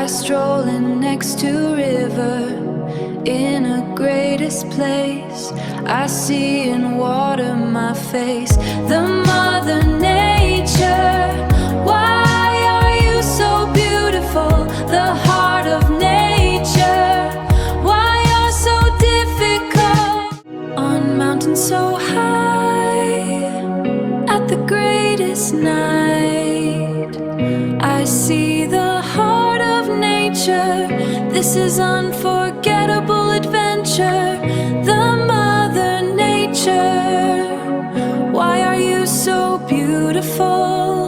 strolling next to river in a greatest place. I see in water my face, the mother nature. Why are you so beautiful? The heart of nature. Why you're so difficult? On mountains so high, at the greatest night, I see the heart of nature. This is unforgettable adventure. The mother nature. Why are you so beautiful?